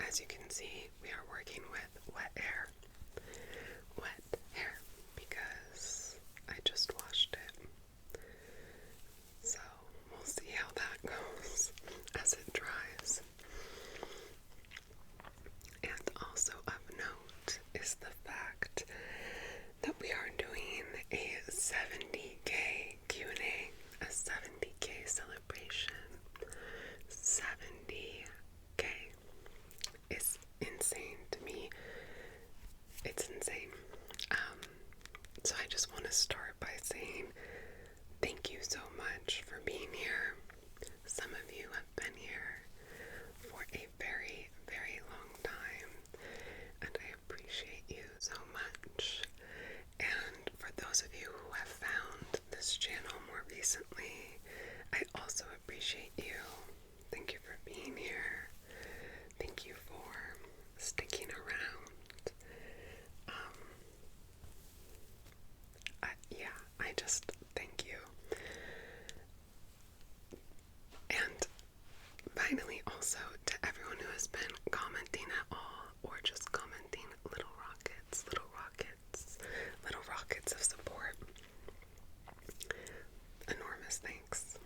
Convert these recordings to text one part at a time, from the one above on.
as you can see, we are working with wet hair. Wet hair, because I just washed it. So we'll see how that goes as it dries. And also of note is the fact that we are doing a 70K Q&A, a 70K celebration. 70K is insane to me. It's insane. So I just want to start by saying thank you so much for being here. Some of you have been here for a very, very long time, and I appreciate you so much. And for those of you who have found this channel more recently, I also appreciate you. Thank you for being here. Thank you for sticking around. I just thank you. And finally, also to everyone who has been commenting at all, or just commenting little rockets of support. Enormous thanks.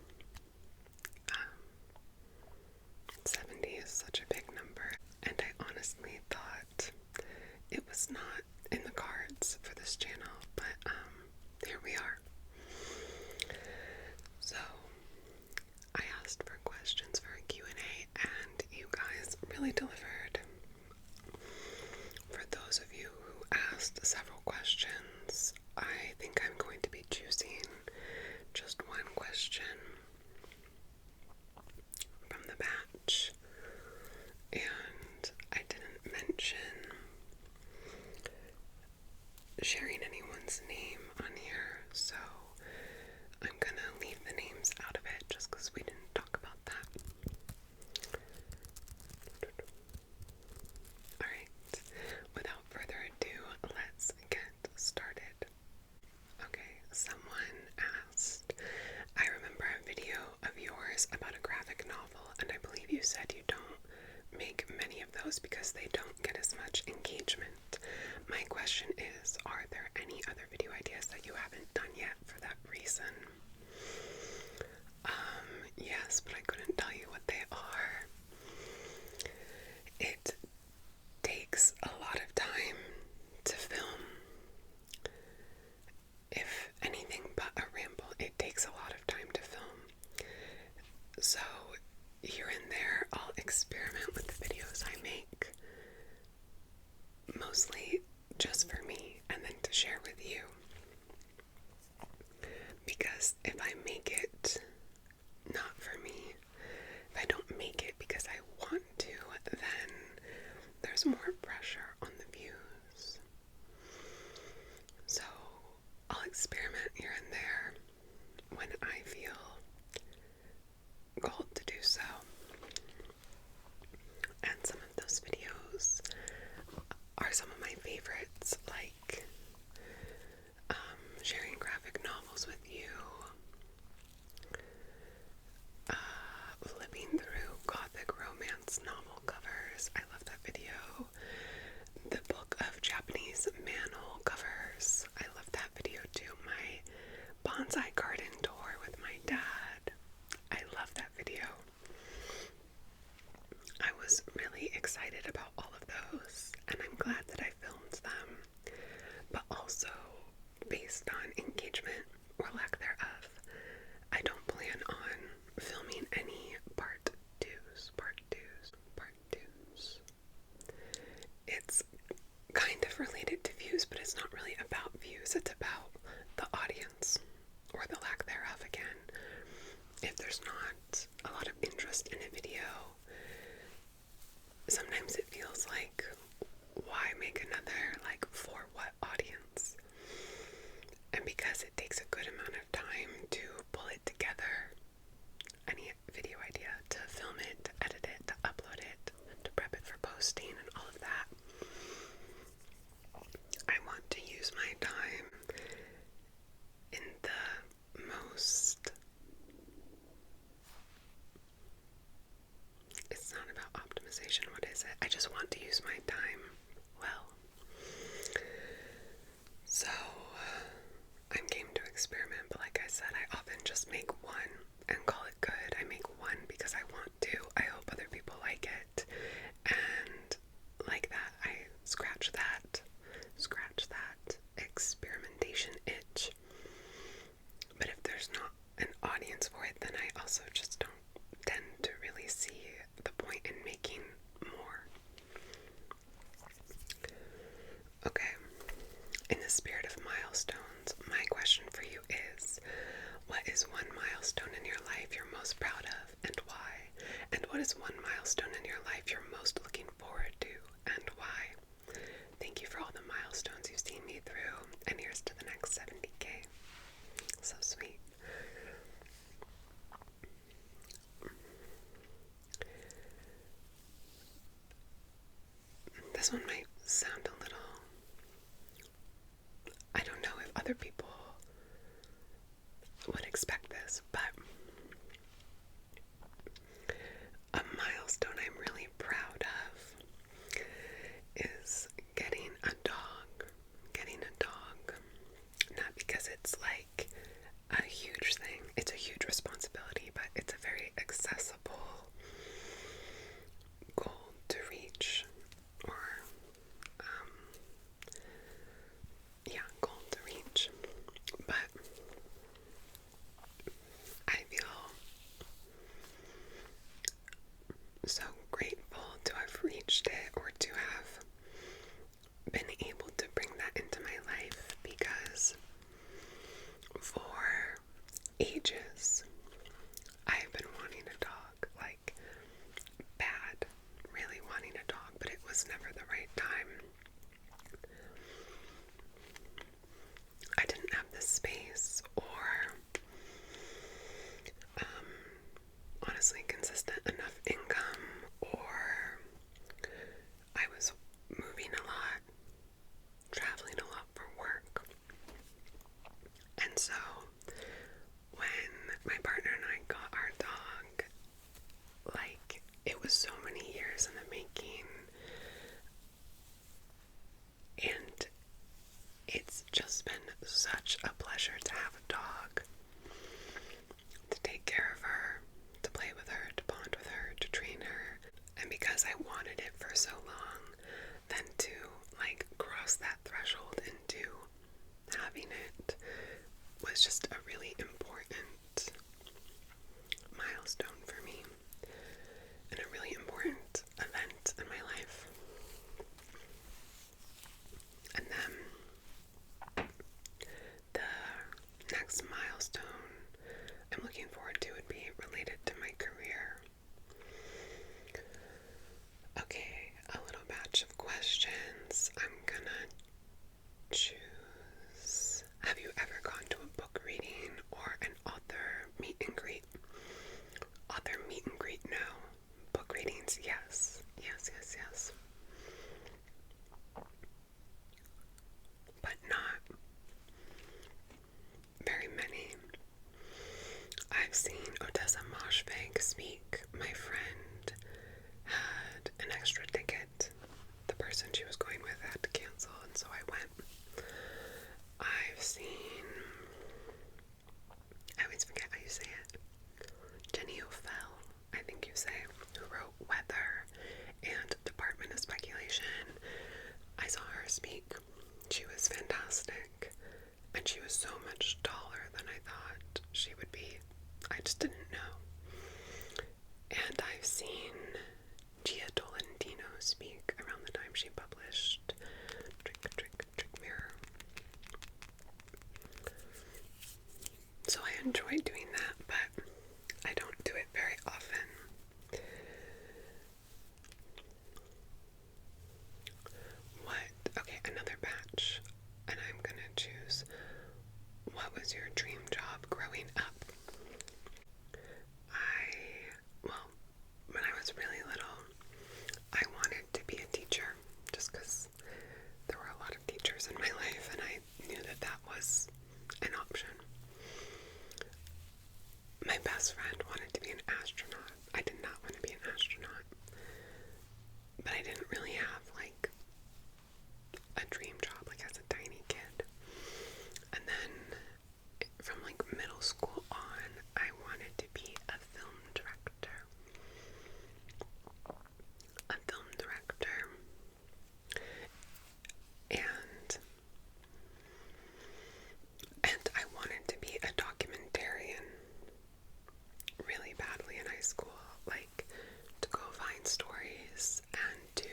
70 is such a big number, and I honestly thought it was not in the cards for this channel, but here we are. So I asked for questions for a Q&A, and you guys really delivered. For those of you who asked several questions, I think I'm going to be choosing just one question from the batch, and I didn't mention sharing anyone's name on here, so I'm gonna leave the names out of it just because we didn't talk about that. Alright, without further ado, let's get started. Okay, someone asked, I remember a video of yours about a graphic novel, and I believe you said you don't make many of those because they don't get as much engagement. My question is, are there any other video ideas that you haven't done yet for that reason? Yes, but I couldn't tell you what they are. It takes a lot of time to film. If anything but a ramble, it takes a lot of time to film. So here and there, I'll experiment with the videos I make, mostly just for me and then to share with you. Because if I make it not for me, if I don't make it because I want to, then there's more pressure on the views. So I'll experiment here and there when I feel called to do so. And some of those videos are some of my favorites, like sharing graphic novels with you, flipping through gothic romance novel covers. I love that video. The book of Japanese manhole covers. I love that video too. My bonsai garden tour with my dad. I love that video. I was really excited about all of those, and I'm glad that I filmed them. But also, based on engagement or lack thereof, I don't plan on filming any part twos. It's kind of related to views, but it's not really about views. It's about the audience, or the lack thereof again. If there's not a lot of interest in a video, sometimes it feels like, why make another, like, for what audience? And because it takes a good amount of time to pull it together, any video idea, to film it, to edit it, to upload it, to prep it for posting and all of that, I want to use my time in the most, it's not about optimization, what is it? I just want spirit of milestones, my question for you is, what is one milestone in your life you're most proud of, and why? And what is one milestone in your life you're most looking forward to, and why? Thank you for all the milestones you've seen me through, and here's to the next 70K. So sweet. This one might sound a little, I don't know if other people would expect this, but a milestone I'm really proud of is getting a dog. Getting a dog. Not because it's like a huge thing, it's a huge responsibility, but it's a very accessible goal to reach, or goal to reach. But I feel so grateful to have reached it, or to have been able to bring that into my life, because for ages I've been wanting a dog, like bad, really wanting a dog, but it was never the right time. I didn't have the space, or honestly consistent enough income, or I was moving a lot, traveling a lot for work. And so when my partner and I got our dog, like, it was so many years in the making, and it's just been such a pleasure to have a dog, to take care of her, to play with her, to bond with her, to train her. And because I wanted it for so long, then to like cross that threshold into having it was just a really important milestone for me, and a really important event in my life. And then the next milestone I'm looking forward to would be related to my career. Okay, a little batch of questions. I'm gonna choose. Have you ever gone to a book reading or an author meet and greet? Author meet and greet, no. Book readings, yes. Yes. But not very many. I've seen Mauve speak. My friend had an extra ticket. The person she was going with had to cancel, and so I went. I've seen, I always forget how you say it, Jenny O'Fell, I think you say, who wrote Weather and Department of Speculation. I saw her speak. She was fantastic, and she was so much taller than I thought she would be. I just didn't know. And I've seen Gia Tolentino speak around the time she published Trick Mirror. So I enjoy doing that, but I don't do it very often. Okay, another batch, and I'm gonna choose, what was your dream job growing up? When I was really little, I wanted to be a teacher, just because there were a lot of teachers in my life, and I knew that that was an option. My best friend wanted to be an astronaut. I did not want to be an astronaut, but I didn't really have like a dream job, like as a tiny kid. And then from like middle school on, I wanted to be a film director. And I wanted to be a documentarian really badly in high school, like to go find stories and to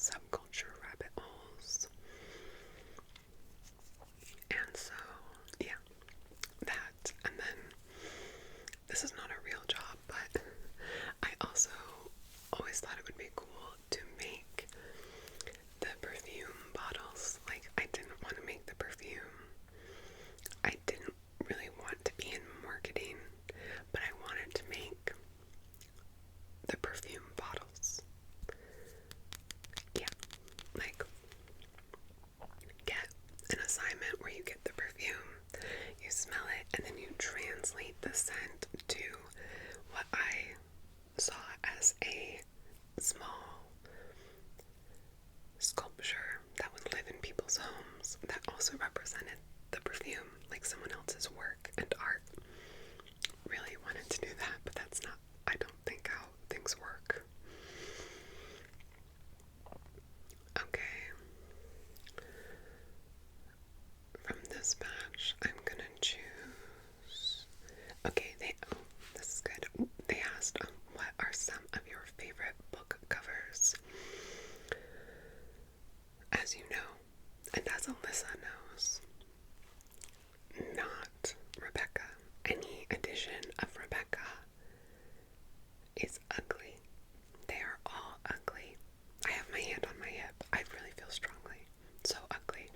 subculture rabbit holes. And so, yeah, that. And then, this is not a real job, but I also always thought it would be cool to make the perfume bottles. Like, I didn't want to make the perfume. I didn't really want to be in marketing, but I wanted to make the perfume bottles. Yeah, like, get an assignment where you get the perfume, you smell it, and then you translate the scent to what I saw as a small sculpture that would live in people's homes that also represented the perfume, like someone else's work and art. Really wanted to do that, but that's not, I don't think, how things work. Okay. From this batch, I'm gonna choose. Okay, this is good. They asked, what are some of your favorite book covers? As you know, and as Alyssa knows, not Rebecca. Any edition of Rebecca is ugly. They are all ugly. I have my hand on my hip. I really feel strongly. So ugly.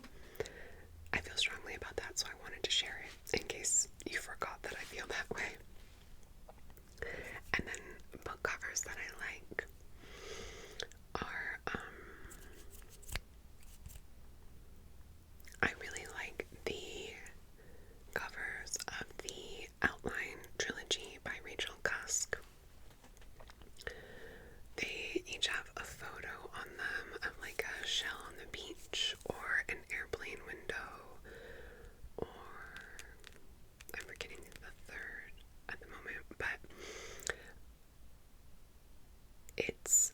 I feel strongly about that, so I wanted to share it in case you forgot that I feel that way. And then book covers that I like are, I really like the covers of the Outline trilogy by Rachel Cusk. They each have a photo on them of like a shell on the beach or an airplane window, or I'm forgetting the third at the moment, but it's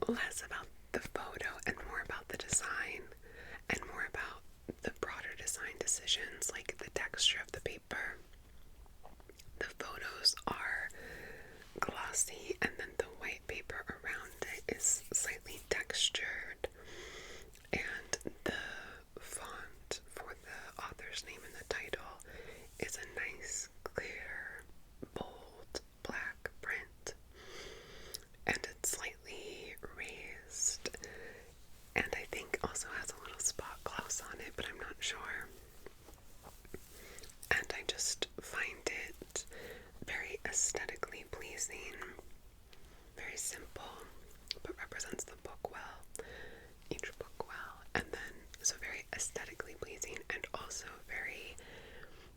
less about the photo and more about the design and more about the broader design decisions, like the texture of the paper. The photos are glossy, and then the white paper around it is slightly textured, and the font for the author's name in the title is a nice, clear, bold black print, and it's slightly raised, and I think also has a little spot gloss on it, but I'm not sure. And I just find it very aesthetically pleasing, very simple, but represents the book well, each book well, and then so very aesthetically pleasing and also very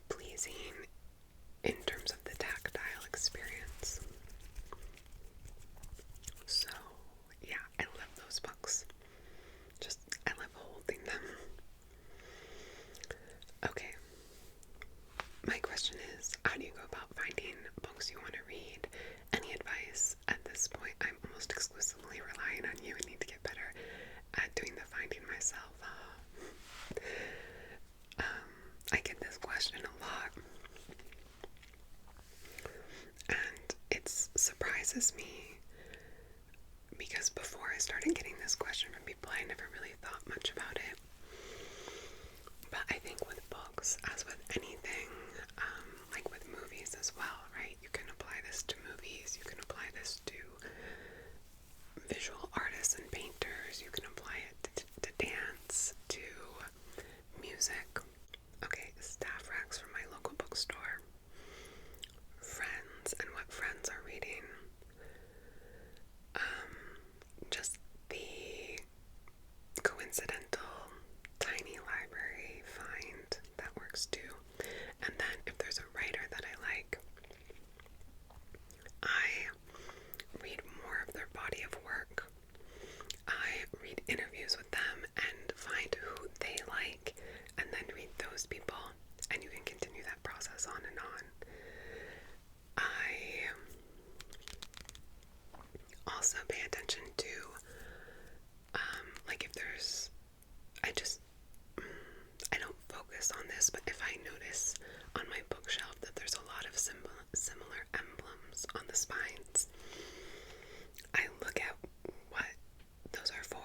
pleasing in terms of the tactile experience. So yeah, I love those books. I love holding them. Okay. My question is, how do you go about finding books you want to read? Any advice? At this point, I'm almost exclusively relying on you and need to get better at doing the finding myself. I get this question a lot, and it surprises me because before I started getting this question from people, I never really thought much about it. But I think with books, as with anything, like with movies as well, right? You can apply this to movies, you can apply this to visual artists and painters, you can apply it to dance, to music. Okay, staff racks from my local bookstore, friends and what friends are reading, just the coincidental tiny library find that works too. And then if there's a writer that I like, I read more of their body of work. I read interviews with them and find who they like, and then read those people, and you can continue that process on and on. I also pay attention to, like if there's, I don't focus on this, but if I notice on my bookshelf that there's a lot of similar emblems on the spines, I look at what those are for.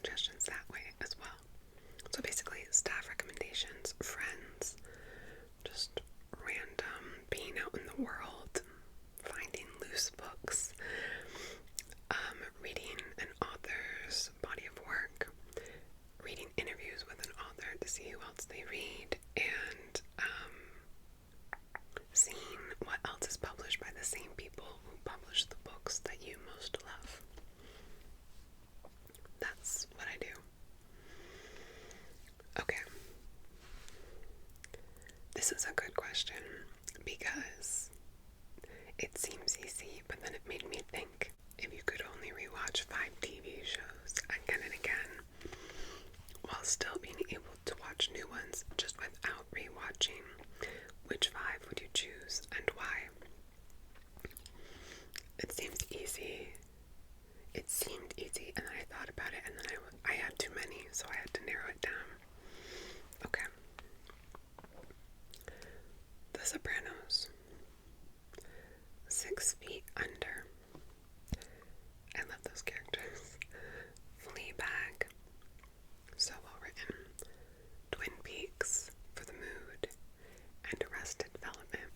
suggestions that way as well. So basically, staff recommendations, friends, just random being out in the world, finding loose books, reading an author's body of work, reading interviews with an author to see who else they read, and seeing what else is published by the same people who publish the books that you most love. That's what I do. Okay. This is a good question because it seems easy, but then it made me think. If you could only rewatch 5 TV shows again and again, while still being able to watch new ones just without rewatching, which 5 would you choose and why? It seems easy. It seemed easy, and then I thought about it, and then I had too many, so I had to narrow it down. Okay. The Sopranos. 6 Feet Under. I love those characters. Fleabag. So well written. Twin Peaks for the mood. And Arrested Development,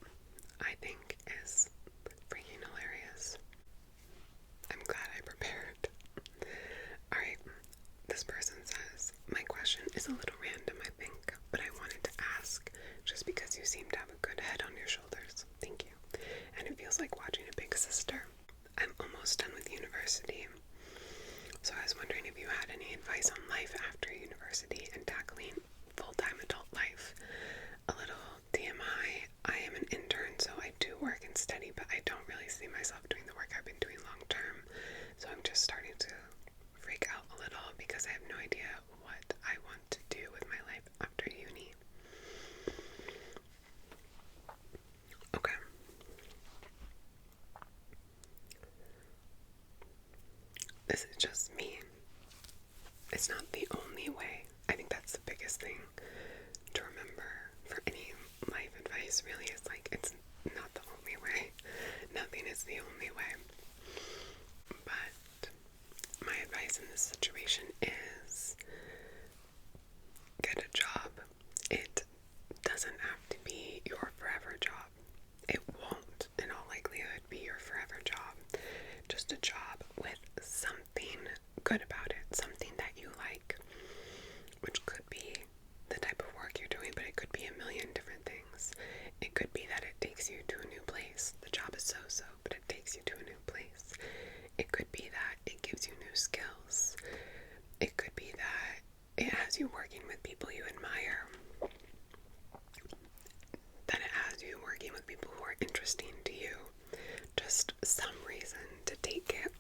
I think, is freaking hilarious. I'm glad I prepared. Alright, this person says, my question is a little random, I think, but I wanted to ask just because you seem to have a good head on your shoulders. Thank you. And it feels like watching a big sister. I'm almost done with university, so I was wondering if you had any advice on life after university and tackling full-time adult life. A little TMI, I am an intern, so I do work and study, but I don't really see myself doing the work I've been doing long term, so I'm just starting to freak out a little because I have no idea what I want to do with my life after uni. Okay. This is just me. It's not the only way. I think that's the biggest thing to remember for any life advice, really, is like, it's not the only way. Nothing is the only way. But my advice in this situation is get a job. It doesn't have to be your forever job. It won't, in all likelihood, be your forever job. Just a job with something good about it, something that you like, which could be the type of work you're doing, but it could be a million different things. It could be that it takes you to a new place. The job is so-so, but it takes you to a new place. It could be that it gives you new skills. It could be that it has you working with people you admire. That it has you working with people who are interesting to you. Just some reason to take it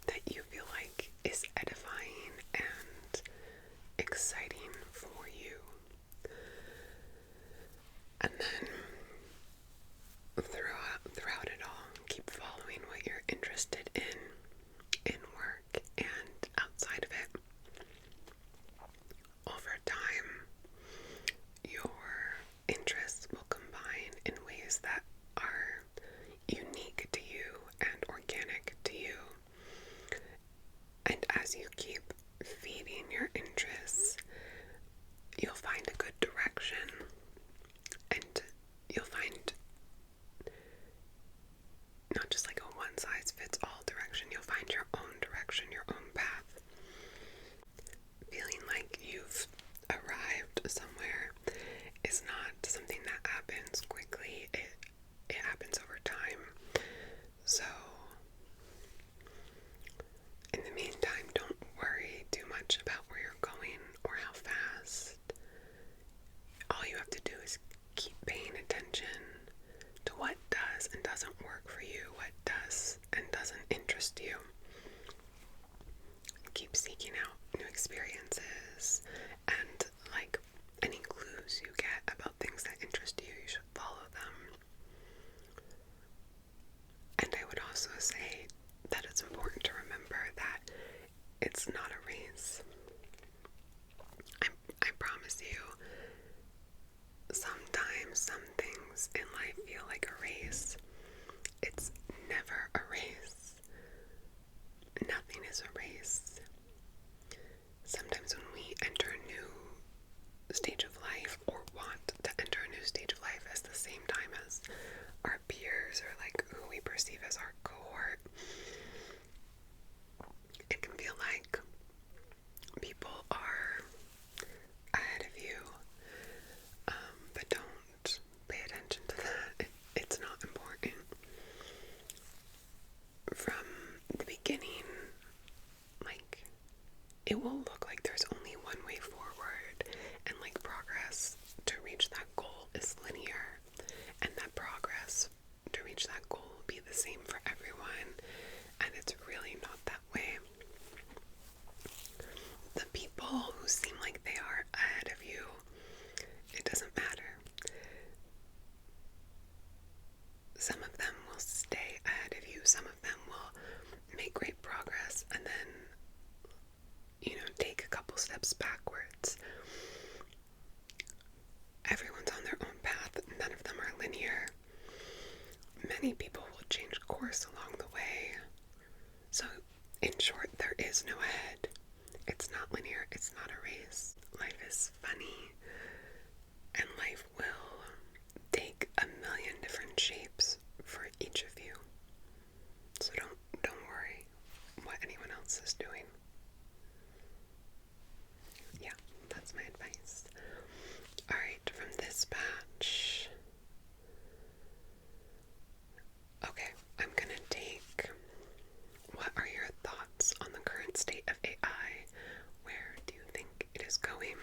that you feel like is edifying and exciting for you. And then throughout it all, keep following what you're interested in work and outside of it. Over time, your interests will combine in ways that are unique to you and organic to you. And as you keep feeding your interests, you'll find a good direction, and you'll find not just like a one-size-fits-all direction. You'll find your own direction, your own path. Feeling like you've arrived somewhere is not something that happens quickly. It happens over time. So in the meantime, don't worry too much about where you're going or how fast. All you have to do is keep paying attention to what does and doesn't work for you, what does and doesn't interest you. Keep seeking out new experiences, and like any clues you get about things that interest you, you should follow them. And I would also say that it's important to remember that it's not a race. I promise you, sometimes some things in life feel like a race. It's never a race. Nothing is a race. will look like there's only one way forward, and like progress to reach that goal is linear, and that progress to reach that goal will be the same for everyone, and it's really not that way. The people who seem like they are ahead of you, it doesn't matter. Some of them will stay ahead of you, some of them will make great progress, and then, take a couple steps backwards. Everyone's on their own path, none of them are linear. Many people will change course along the way. So, in short, there is no ahead. It's not linear, it's not a race. Life is funny, and life will take a million different shapes for each of you. So don't worry what anyone else is doing. Yeah, that's my advice. Alright, from this batch. Okay, I'm gonna take, what are your thoughts on the current state of AI? Where do you think it is going?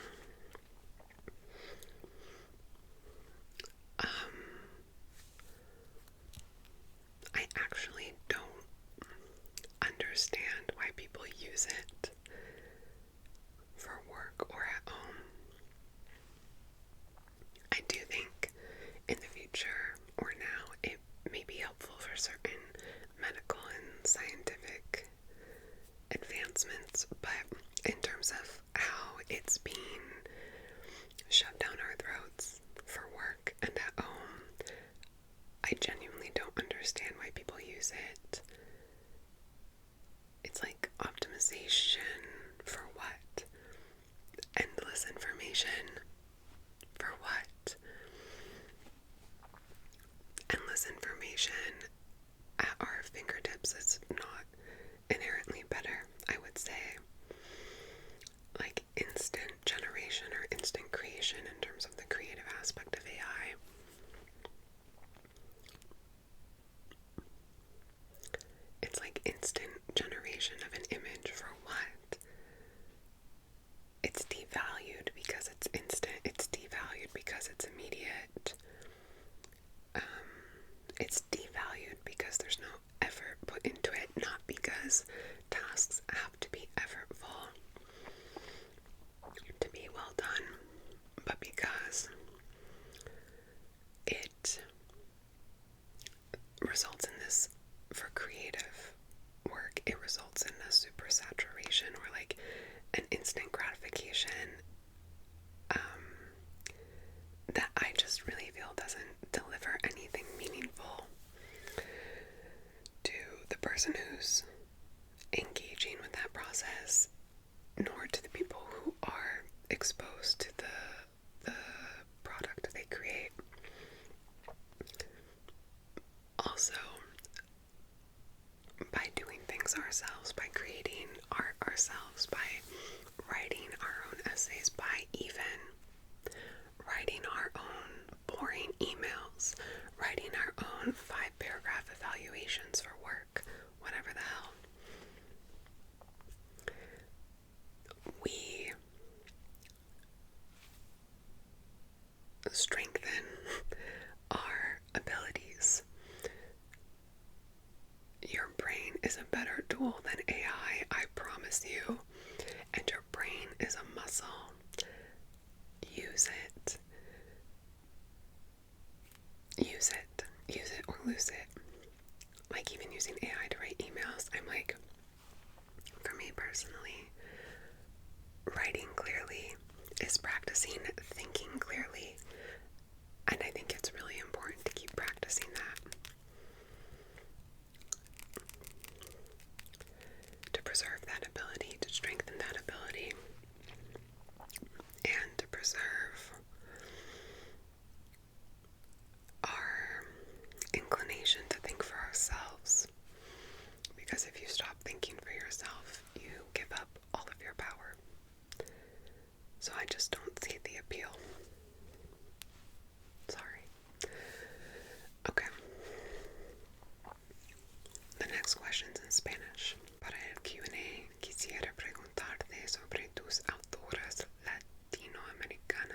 I actually don't understand why people use it for work or at home. I do think in the future or now it may be helpful for certain medical and scientific advancements, but in terms of how it's being shoved down our throats for work and at home, I genuinely don't understand why people use it. It's like optimization for what? Endless information for what? Endless information at our fingertips is not inherently better, I would say. Like instant generation or instant creation in terms of the creative aspect of AI. It's like instant generation of an image for what? It's devalued because it's instant. It's devalued because it's immediate. It's devalued because there's no effort put into it, not because tasks have to be effortful to be well done, but because it results in this, for creative work, it results in a super saturation or like an instant gratification that I just really feel doesn't deliver anything meaningful to the person who's engaging with that process, nor to the people who are exposed to the product they create. Also, by doing things ourselves, by creating art ourselves, by writing our own essays, by even writing our own boring emails, writing our own 5-paragraph evaluations for work, whatever the hell. We strengthen our abilities. Your brain is a better tool than AI, I promise you, and your brain is a muscle. Use it. Use it or lose it. Like even using AI to write emails, I'm like, for me personally, writing clearly is practicing thinking clearly, and I think it's really important to keep practicing that. To preserve that ability, to strengthen that ability, and to preserve our inclination to think for ourselves. Because if you stop thinking for yourself, you give up all of your power.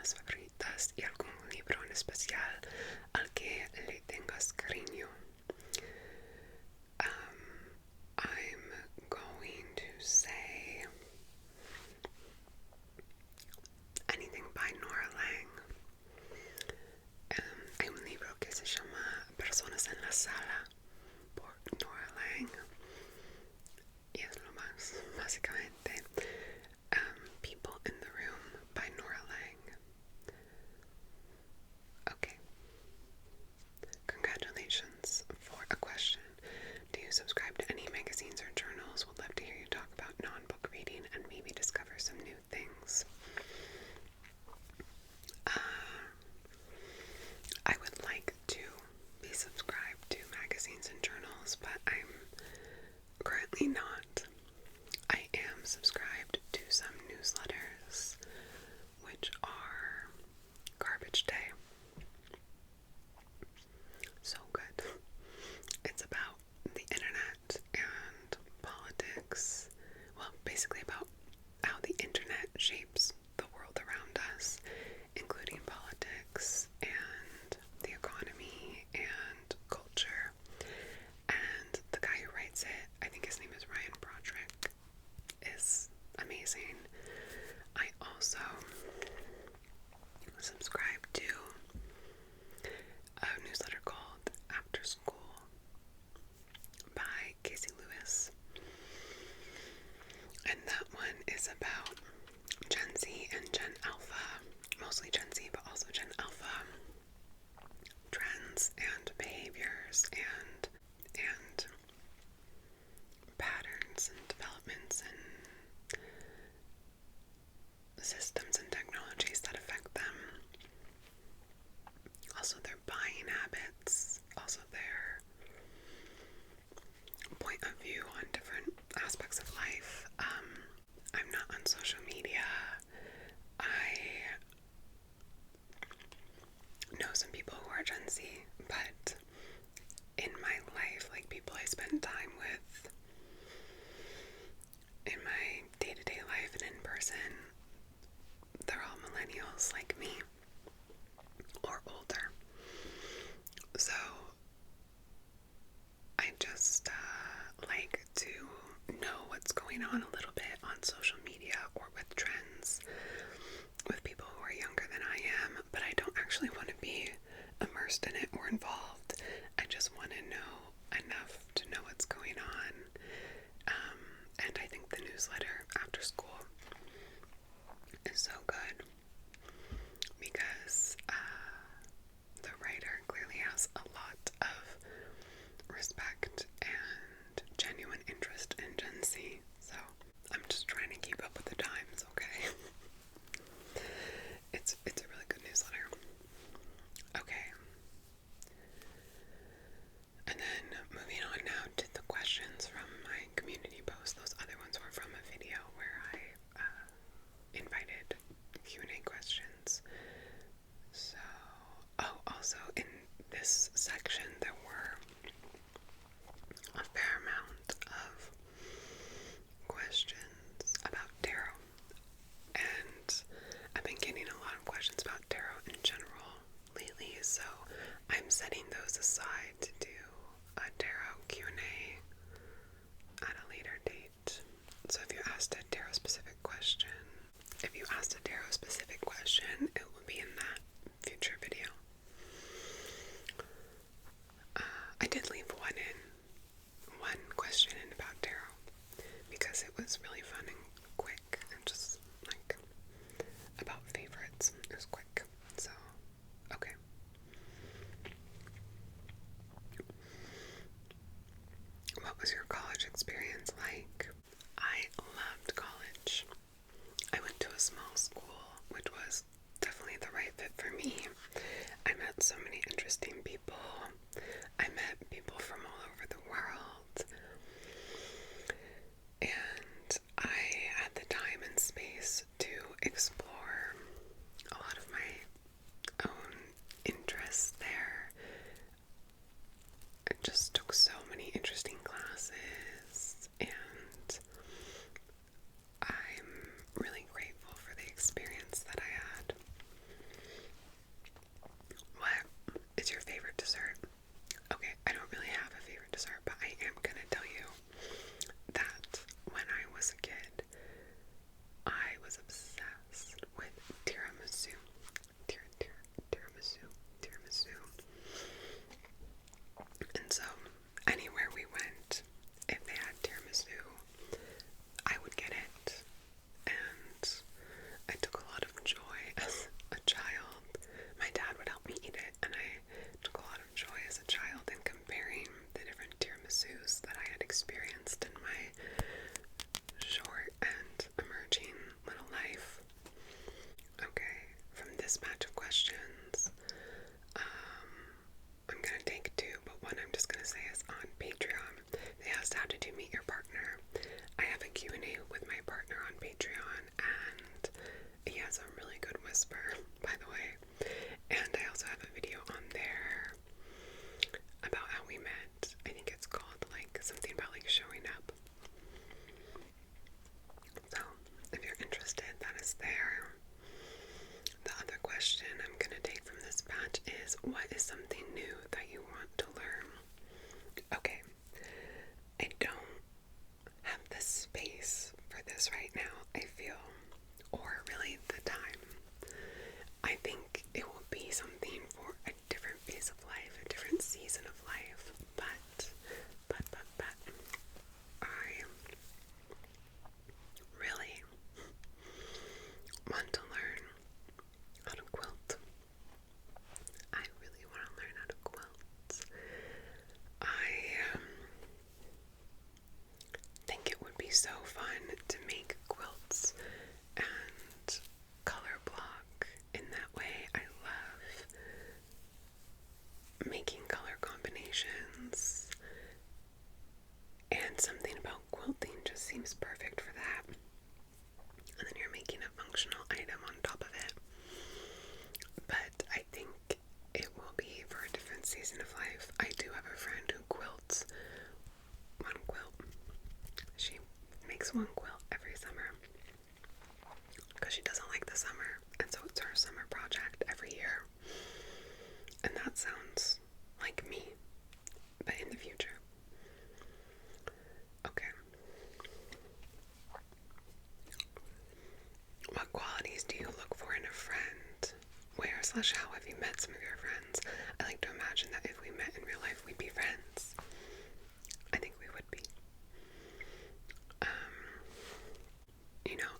películas favoritas y algún libro en especial al que le tengas cariño. I'm going to say anything by Nora Lang. Hay un libro que se llama Personas en la Sala por Nora Lang y es lo más, básicamente. People in the Room by Nora Lang. Okay. Congratulations for a question. Do you subscribe to any magazines or journals? Would love to hear you talk about non-book reading and maybe discover some new things. I would like to be subscribed to magazines and journals, but I'm currently not. I am subscribed to some newsletters, which are Garbage Day. So good. It's about the internet and politics. Well, basically about how the internet shapes the world around us, including politics and the economy and culture. And the guy who writes it, I think his name is Ryan Broderick, is amazing. I also subscribe to a newsletter called After School by Casey Lewis. And that one is about Gen Z and Gen Alpha, mostly Gen Z, but also Gen Alpha, trends and behaviors and patterns and developments and systems and technologies that affect them. Also their buying habits, also their point of view on different aspects of life. I'm not on social media. I know some people who are Gen Z, but in my life, like people I spend time with in my day-to-day life and in person, they're all millennials like me or older. So I just like to know what's going on a little bit on social media or with trends with people who are younger than I am, but I don't actually want to be immersed in it or involved. I just want to know enough to know what's going on. And I think the newsletter After School is so good because the writer clearly has a lot of respect and genuine interest in Gen Z. So I'm just trying to keep up with the times, okay? It's a really good newsletter. Okay. And then moving on now to the questions from my community post. Those other ones were from a video where I invited Q&A questions. So, also in this section there were a fair amount of questions about tarot. And I've been getting a lot of questions about tarot in general lately, so I'm setting those aside to do a tarot Q&A at a later date. So if you asked a tarot specific question, it will be in that future video. I did leave one question in about tarot because it was really fun and quick and just like about favorites. It was quick. So, okay. What was your college experience like? I loved college. I went to a small school, which was definitely the right fit for me. I met so many interesting people. I met people from all over the world. And I had the time and space to explore a lot of my own interests there. I just took so many interesting classes, and I'm really grateful for the experience that I had. this batch of questions. I'm gonna take two, but one I'm just gonna say is on Patreon. They asked, how did you meet your partner? I have a Q&A with my partner on Patreon, and he has a really good whisper, by the way. And I also have a video on there about how we met. I think it's called like something about like showing up. So if you're interested, that is there. The other question I'm gonna take from this batch is, what is something new that you want to learn? Okay, I don't have the space for this right now, I feel, or really the time. I think it will be something for a different phase of life, a different season of life, but I really want to learn how to quilt. I really want to learn how to quilt. I think it would be so fun to make quilts and color block in that way. I love making color combinations, and something about quilting just seems perfect for that. And then you're making a functional item on top of it. But I think it will be for a different season of life. I do have a friend who quilts one quilt. She makes one quilt every summer because she doesn't like the summer, and so it's her summer project every year. And that sounds like me, but in the future. Okay. What qualities do you look for in a friend? Where/how have you met some of your friends? I like to imagine that if we met in real life, we'd be friends. I think we would be.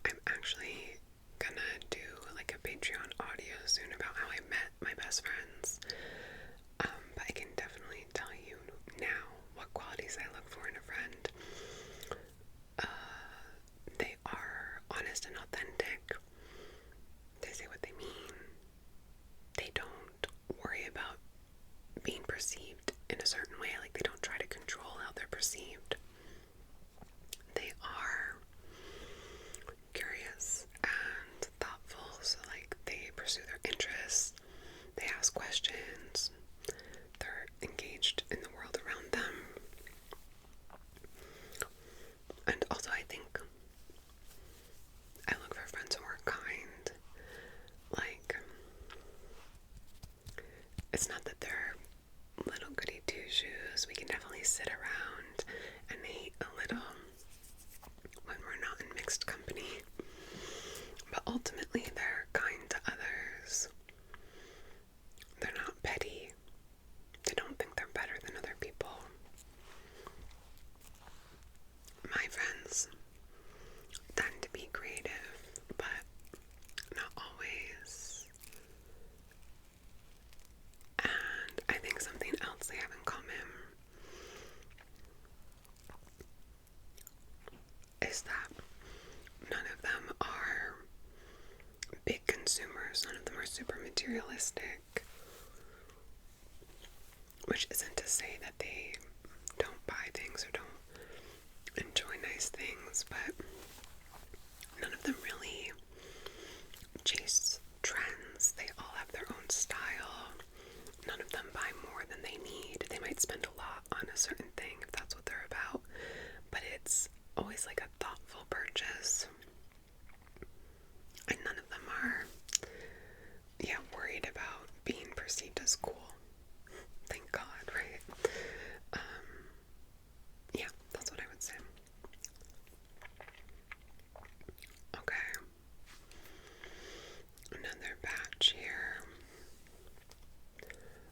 I'm actually gonna do like a Patreon audio soon about how I met my best friends. But I can definitely tell you now what qualities I look for in a friend. They are honest and authentic. They say what they mean. They don't worry about being perceived in a certain way. Like, they don't try to control how they're perceived. They are curious and thoughtful, so like they pursue their interests, they ask questions, they're engaged in the world around them. And also I think I look for friends who are kind. Like, it's not that they're little goody two-shoes. We can definitely sit around and hate a little when we're not in mixed company. But ultimately, they're kind to others. They're not petty. They don't think they're better than other people. My friends tend to be creative, but not always. And I think something else they have in common is that none of them are big consumers. None of them are super materialistic. Which isn't to say that they don't buy things or don't enjoy nice things, but none of them really chase trends. They all have their own style. None of them buy more than they need. They might spend a lot on a certain thing if that's what they're about, but it's always like a thoughtful purchase. And none of them are, worried about being perceived as cool. Thank God, right? That's what I would say. Okay. Another batch here.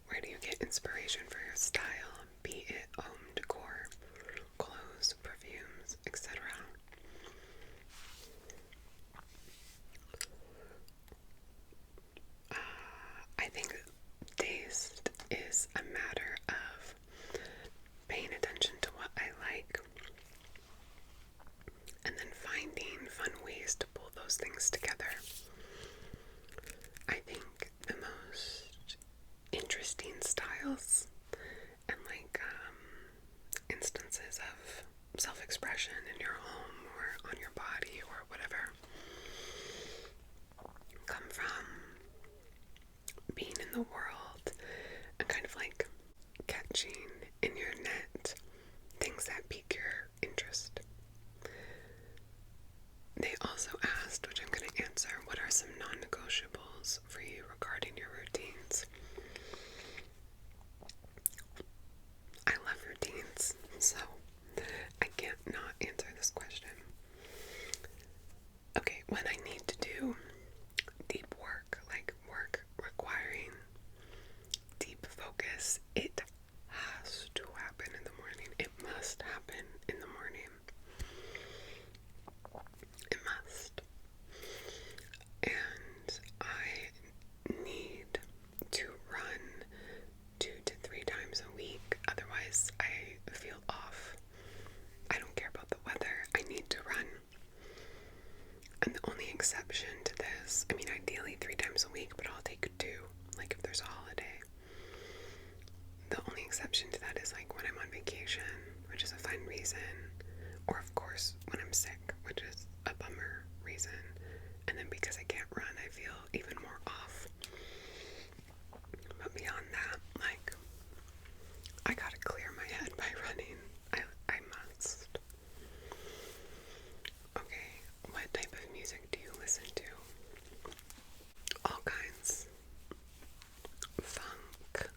Where do you get inspiration for your style? Be it home decor, clothes, perfumes, etc. I think taste is a matter of paying attention to what I like and then finding fun ways to pull those things together. I think the most interesting styles and instances of self-expression in your home or on your body or whatever come from being in the world and kind of catching in your net things that pique your interest. They also asked, which I'm going to answer, what are some non-negotiables for you regarding your routines? I love routines, so I can't not answer this question. Okay, when I need to do deep work, like work requiring deep focus, it has to happen in the morning. It must happen in the morning. It must. And I need to run 2 to 3 times a week. Otherwise, I feel off. I don't care about the weather. I need to run. And the only exception to this, I mean, ideally 3 times a week, but I'll take 2, if there's a holiday. The only exception to that is when I'm on vacation, which is a fine reason, or of course when I'm sick, which is a bummer reason, and then because I can't run, I feel even more off. But beyond that, I gotta clear my head by running. I must. Okay, what type of music do you listen to? All kinds. Funk,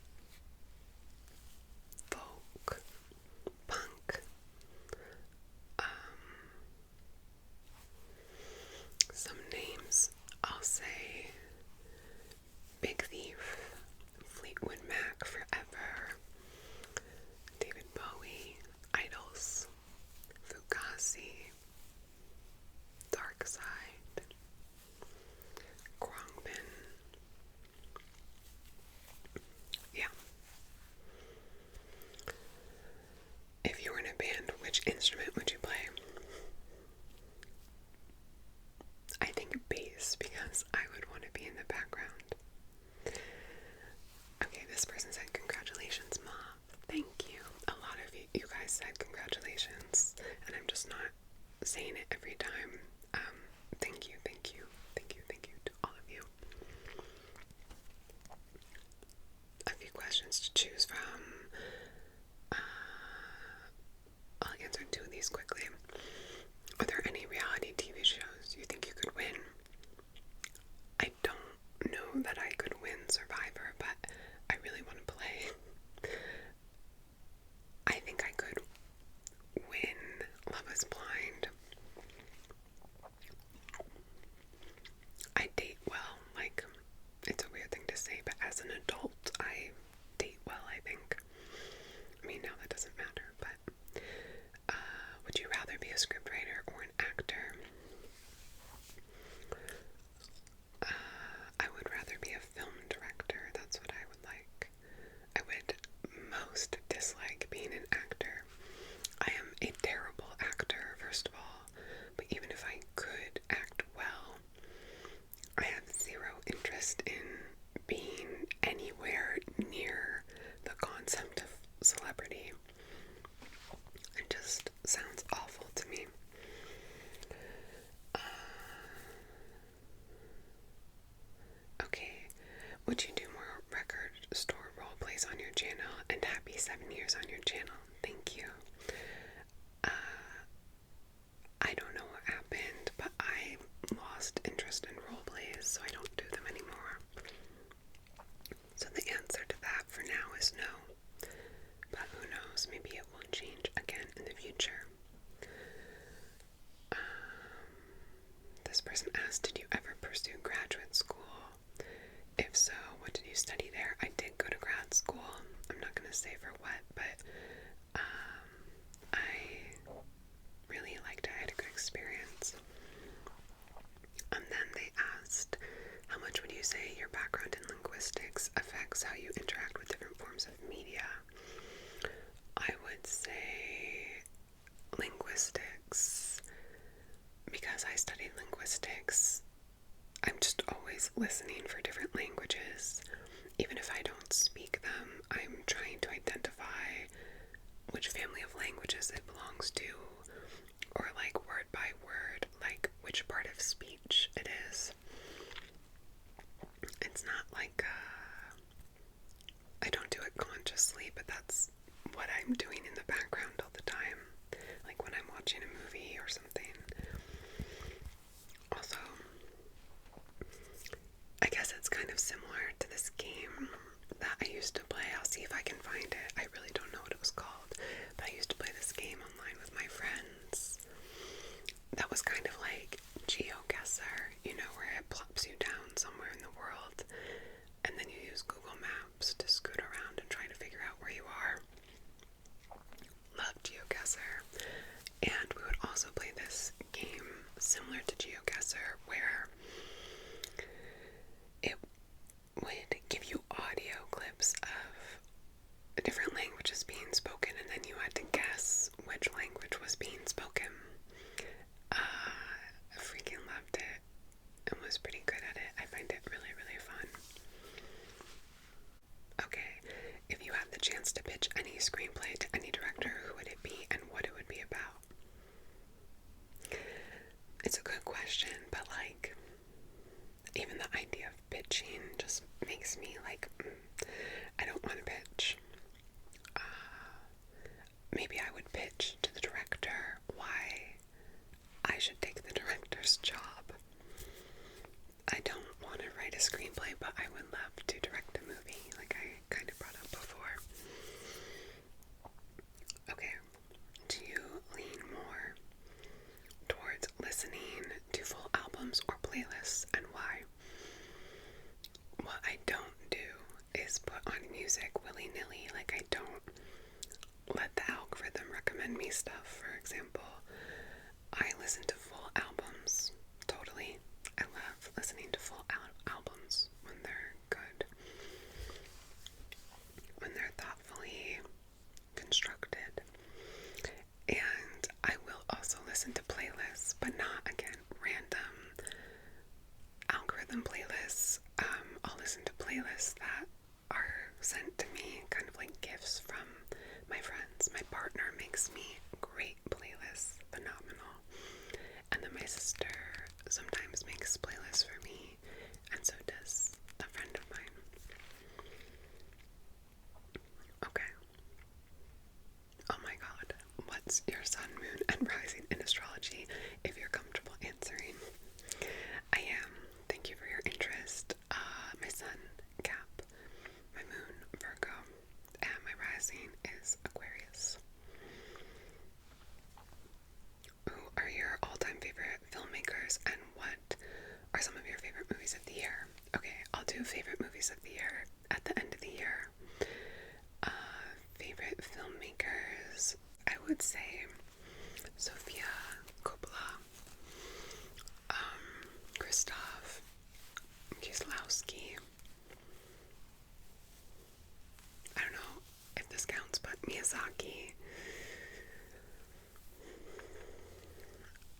folk, punk, some names, I'll say Big Thief, Fleetwood Mac Forever, David Bowie, Idols, Fugazi, Dark Side, Khruangbin. Yeah. If you were in a band, which instrument would you play? I think bass, because I would want to be in the background. Okay, this person said, congratulations, Mauve. Thank you. A lot of you guys said congratulations, and I'm just not saying it every time. Thank you, thank you, thank you, thank you to all of you. A few questions to choose from. I'll answer 2 of these quickly. Are there any reality TV shows you think you could win? I don't know that I could win Survivor, but I really want to play. I think I could win Love is Blind. I date well. It's a weird thing to say, but as an adult, I date well, I think. I mean, now that doesn't matter, but would you rather be a scriptwriter or an actor? I would rather be a film director. That's what I would like. I would most dislike being an actor. I am a terrible actor, first of all, but even if I could act well, I have 0 interest in being anywhere near the concept of celebrity. It just sounds awful to me. Okay, would you do more record store role plays on your channel? And happy 7 years on your channel. Thank you. I don't know what happened, but I lost interest in role plays, so I don't do them anymore. So the answer to that for now is no. But who knows, maybe it will change again in the future. This person asked, did you ever pursue graduate school? If so, what did you study there? I did go to grad school. I'm not going to say for what, but I really liked it. I had a good experience. And then they asked, how much would you say your background in linguistics affects how you interact with different forms of media? I would say linguistics, because I studied linguistics. I'm just always always listening for different languages. Even if I don't speak them, I'm trying to identify which family of languages it belongs to, or like word by word, like which part of speech it is. It's not like, I don't do it consciously, but that's what I'm doing in the background all the time, like when I'm watching a movie or something. Also, I guess it's kind of similar to this game that I used to play. I'll see if I can find it. I really don't know what it was called, but I used to play this game online with my friends. That was kind of like GeoGuessr, you know, where it plops you down somewhere in the world, and then you use Google Maps to scoot around and try to figure out where you are. Love GeoGuessr. And we would also play this game similar to GeoGuessr, where it would give you audio clips of different languages being spoken, and then you had to guess which language was being spoken. I freaking loved it and was pretty good at it. I find it really, really fun. Okay, if you had the chance to pitch any screenplay to any director, who would it be and what it would be about? It's a good question, but like, even the idea of pitching just makes me like, I don't want to pitch. Maybe I would pitch to the director why I should take the director's job. I don't want to write a screenplay, but I would love to direct a movie, like I kind of brought up before. Okay, do you lean more towards listening to full albums or playlists, and why? What I don't do is put on music willy-nilly. Like, I don't let the algorithm recommend me stuff. For example, I listen to full albums, totally. I love listening to full albums when they're good, when they're thoughtfully constructed. And I will also listen to playlists, but not, again, random algorithm playlists. I'll listen to playlists that are sent to me, kind of like gifts from my friends. My partner makes me great playlists, phenomenal. And then my sister sometimes makes playlists for me, and so does a friend of mine. Okay. Oh my god, what's your sun, moon, and rising in astrology, if you're comfortable answering? I am. Thank you for your interest. My sun, Cap. My moon, Virgo. And my rising is Aquarius. Who are your all-time favorite filmmakers, and what are some of your favorite movies of the year? Okay, I'll do favorite movies of the year at the end of the year. Favorite filmmakers, I would say Sofia Coppola, Krzysztof Kieslowski. I don't know if this counts, but Miyazaki.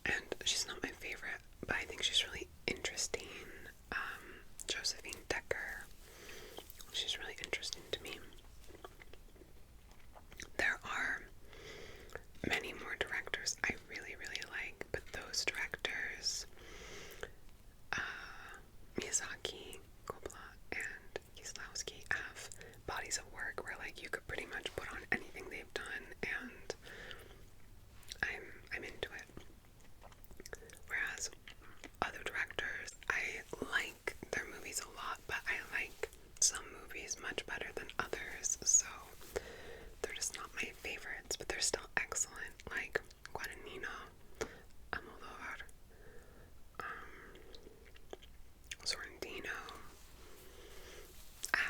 And she's not my favorite, but I think she's really interesting. Josephine Decker. She's really interesting to me. There are many more directors I really, really like, but those directors, Miyazaki, Coppola, and Kieslowski, have bodies of work where like you could pretty much put on anything they've done, and I'm into it. Whereas other directors, I like their movies a lot, but I like some movies much better than others, so they're just not my favorites, but they're still excellent, like Guadagnino, Almodovar, Sorrentino,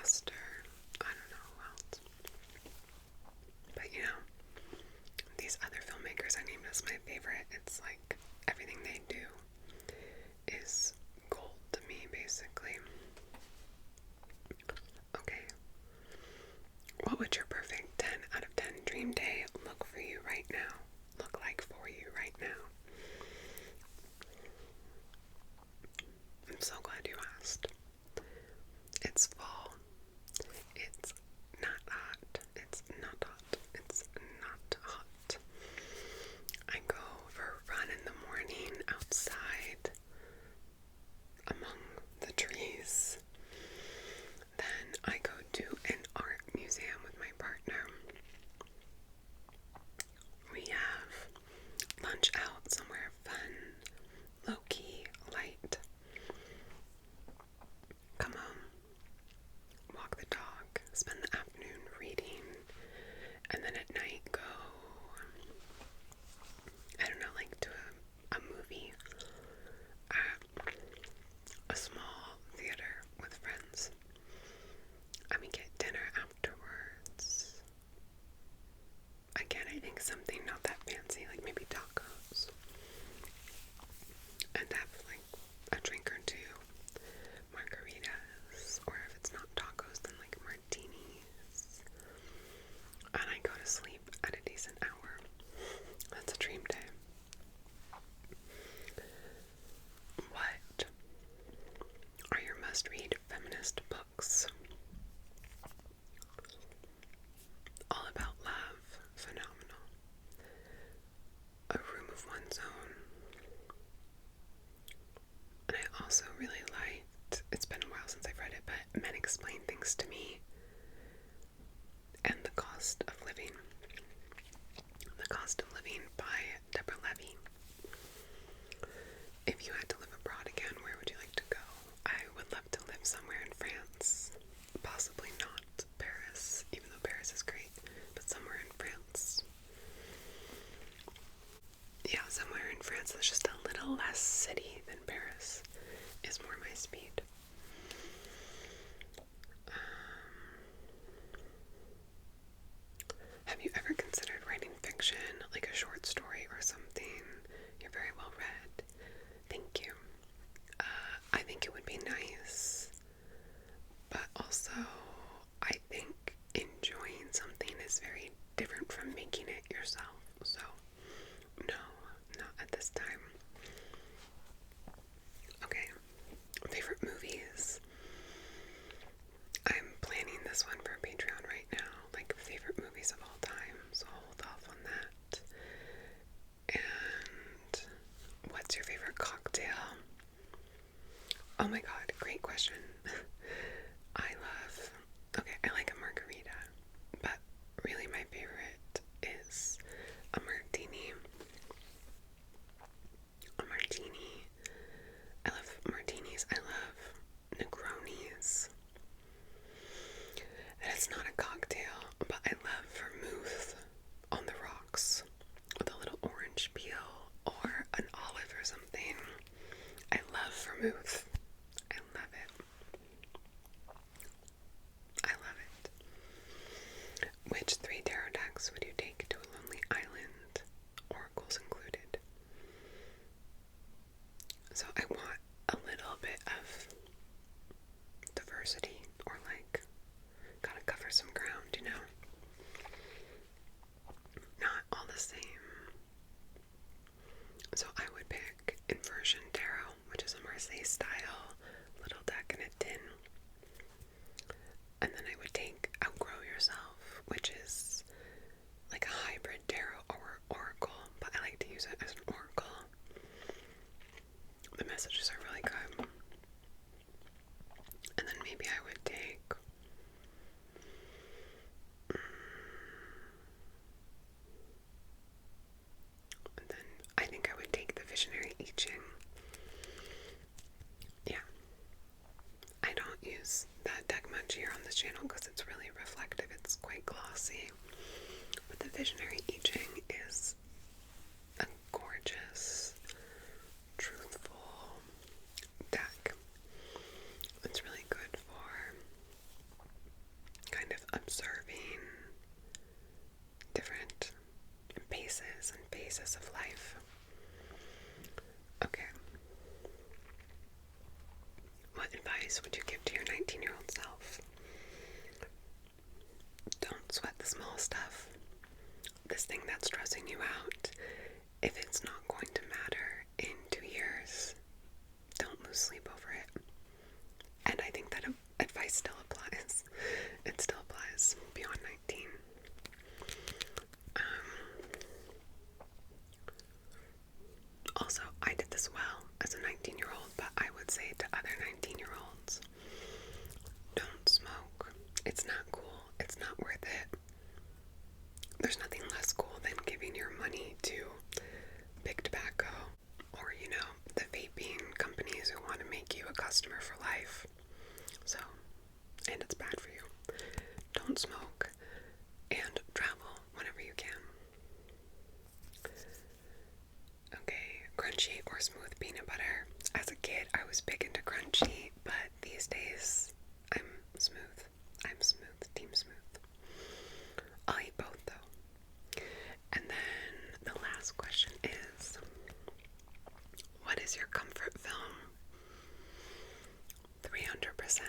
Astor, I don't know who else. But you know, these other filmmakers I named as my favorite, it's like everything they do is gold to me, basically. Okay, almost. It's fall. It's not hot. It's not hot. It's not hot. I go for a run in the morning outside among the trees. Then I go to an art museum with my partner. We have lunch out somewhere fun, low-key, light. Come home, walk the dog, spend the afternoon reading, and then at night go, I don't know, like to a movie at a small theater with friends. And we get dinner afterwards. Again, I think something not that fancy, like maybe tacos. And have like a drink or two, margaritas, or if it's not tacos, then like martinis. And I go to sleep at a decent hour. That's a dream day. What are your must-read feminist books? All About Love, phenomenal. A Room of One's Own. And I also really liked, it's been a while since I've read it, but Men Explain Things to Me and The Cost of Living. The Cost of Living by Deborah Levy. If you had to live abroad again, where would you like to go? I would love to live somewhere in France. Possibly not Paris, even though Paris is great, but somewhere in France. Yeah, somewhere in France that's just a little less city than Paris is more my speed. Have you ever considered writing fiction, like a short story or something? You're very well read. Thank you. I think it would be nice, but also I think enjoying something is very different from making it yourself. So, no, not at this time. Okay, favorite movies. I'm planning this one for Patreon right now, like favorite movies of all time, so I'll hold off on that. And what's your favorite cocktail? Oh my god, great question. I like a margarita, but really my favorite is a martini. A martini. I love martinis. I love Negronis. And it's not a cocktail, but I love vermouth on the rocks with a little orange peel or an olive or something. I love vermouth. I love it. I love it. Which 3 tarot decks would you take to a lonely island? Oracles included. So I want a little bit of diversity, or like, gotta cover some ground, you know? Not all the same. So I would pick Inversion Tarot, which is a Marseille style little deck in a tin. And then I would take Outgrow Yourself, which is like a hybrid tarot or oracle, but I like to use it as an oracle. The messages are really good. And then maybe I would take and then I think I would take the Visionary I Ching. Yeah. I don't use that deck much here on this channel because it's really reflective. It's quite glossy. But the Visionary I Ching is a gorgeous, truthful deck. It's really good for kind of observing different paces and phases of life. Okay. What advice would you give to your 19-year-old self? Don't sweat the small stuff. This thing that's stressing you out, if it's not going to matter in 2 years, don't lose sleep over it. don't smoke, and travel whenever you can. Okay, crunchy or smooth peanut butter. As a kid, I was big into crunchy, but these days, I'm smooth. I'm smooth, team smooth. I'll eat both though. And then the last question is, what is your comfort film? 300%